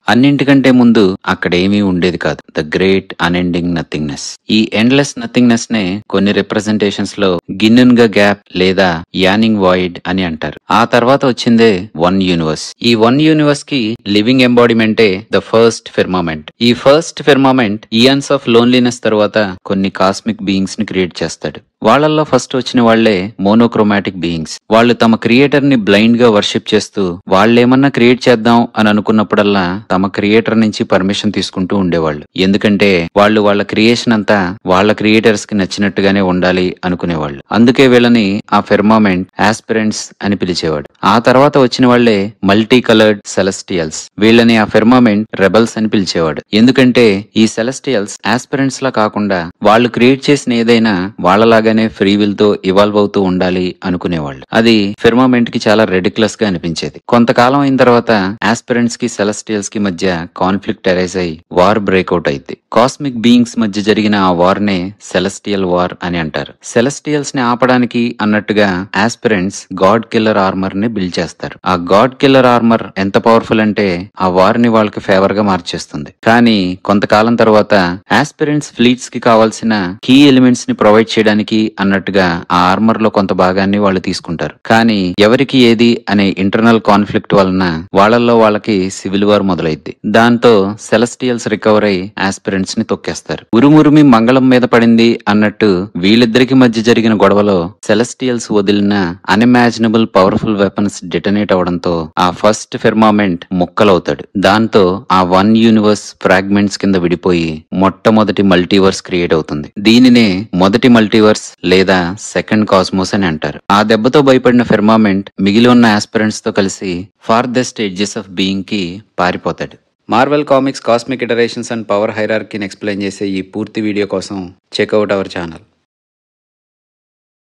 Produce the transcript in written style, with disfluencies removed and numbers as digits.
అన్నింటికంటే ముందు అక్కడేమీ ఉండేది కాదు. The great unending nothingness. ఈ ఎండ్లెస్ నథింగ్నెస్ నే కొన్ని రిప్రజెంటేషన్స్ లో గిన్నెన్గా గ్యాప్ లేదా యానింగ్ వాయిడ్ అని అంటారు. ఆ తర్వాత వచ్చిందే వన్ యూనివర్స్. ఈ వన్ యూనివర్స్ కి లివింగ్ ఎంబాడిమెంటే ద ఫస్ట్ ఫిర్మామెంట్. ఈ ఫస్ట్ ఫిర్మామెంట్ ఇయన్స్ ఆఫ్ లోన్లీనెస్ తర్వాత కొన్ని కాస్మిక్ బీయింగ్స్ ని క్రియేట్ చేస్తాడు. వాళ్ళల్లో ఫస్ట్ వచ్చిన వాళ్లే మోనోక్రోమాటిక్ బీయింగ్స్. వాళ్ళు తమ క్రియేటర్ ని బ్లైండ్ గా వర్షిప్ చేస్తూ వాళ్ళేమన్నా క్రియేట్ చేద్దాం అని అనుకున్నప్పుడల్లా తమ క్రియేటర్ నుంచి పర్మిషన్ తీసుకుంటూ ఉండేవాళ్ళు. ఎందుకంటే వాళ్ళు వాళ్ళ క్రియేషన్ అంతా వాళ్ళ క్రియేటర్స్ కి నచ్చినట్టుగానే ఉండాలి అనుకునేవాళ్ళు. అందుకే వీళ్ళని ఆ ఫిర్మామెంట్ ఆస్పిరెంట్స్ అని పిలిచేవాడు. ఆ తర్వాత వచ్చిన వాళ్లే మల్టీ కలర్డ్ సెలెస్టియల్స్. వీళ్ళని ఆ ఫిర్మామెంట్ రెబల్స్ అని పిలిచేవాడు. ఎందుకంటే ఈ సెలెస్టియల్స్ ఆస్పిరెంట్స్ లా కాకుండా వాళ్ళు క్రియేట్ చేసిన ఏదైనా వాళ్ళలాగానే ఫ్రీ విల్ తో ఇవాల్వ్ అవుతూ ఉండాలి అనుకునేవాళ్ళు. అది ఫిర్మామెంట్ కి చాలా రెడిక్యులస్ గా అనిపించేది. కొంతకాలం అయిన తర్వాత ఆస్పిరెంట్స్ కి సెలెస్టియల్స్ కి మధ్య కాన్ఫ్లిక్ట్ అరైజ్ అయి వార్ బ్రేక్అవుట్ అయింది. కాస్మిక్ బీయింగ్స్ మధ్య జరిగిన ఆ వార్ నే సెలెస్టియల్ వార్ అని అంటారు. సెలెస్టియల్స్ ని ఆపడానికి అన్నట్టుగా ఆస్పిరెంట్స్ గాడ్ కిల్లర్ ఆర్మర్ ని బిల్డ్ చేస్తారు. ఆ గాడ్ కిల్లర్ ఆర్మర్ ఎంత పవర్ఫుల్ అంటే ఆ వార్ ని వాళ్ళకి ఫేవర్ గా మార్చేస్తుంది. కానీ కొంతకాలం తర్వాత ఆస్పిరెంట్స్ ఫ్లీట్స్ కి కావాల్సిన కీ ఎలిమెంట్స్ ని ప్రొవైడ్ చేయడానికి అన్నట్టుగా ఆ ఆర్మర్ లో కొంత భాగాన్ని వాళ్ళు తీసుకుంటారు. కానీ ఎవరికి ఏది అనే ఇంటర్నల్ కాన్ఫ్లిక్ట్ వలన వాళ్ళల్లో వాళ్ళకి సివిల్ వార్ మొదలైద్ది. దాంతో సెలెస్టియల్స్ రికవర్ అయి ఆస్పిరెంట్స్ ని తొక్కేస్తారు. ఉరుమురుమి మంగళం మీద పడింది అన్నట్టు వీళ్ళిద్దరికి మధ్య జరిగిన గొడవలో సెలెస్టియల్స్ వదిలిన అన్ఇమాజినబుల్ పవర్ఫుల్ వెపన్స్ డిటనేట్ అవడంతో ఆ ఫస్ట్ ఫిర్మామెంట్ ముక్కలవుతాడు. దాంతో ఆ వన్ యూనివర్స్ ఫ్రాగ్మెంట్స్ కింద విడిపోయి మొట్టమొదటి మల్టీవర్స్ క్రియేట్ అవుతుంది. దీనినే మొదటి మల్టీవర్స్ లేదా సెకండ్ కాస్మోస్ అని అంటారు. ఆ దెబ్బతో భయపడిన ఫిర్మామెంట్ మిగిలి ఉన్న ఆస్పిరెంట్స్ తో కలిసి ఫార్దెస్ట్ ఎడ్జెస్ ఆఫ్ బీయింగ్ కి పారిపోతాడు. Marvel Comics cosmic iterations and power హైరార్కీని ఎక్స్ప్లెయిన్ చేసే ఈ పూర్తి వీడియో కోసం చెక్అవుట్ అవర్ ఛానల్.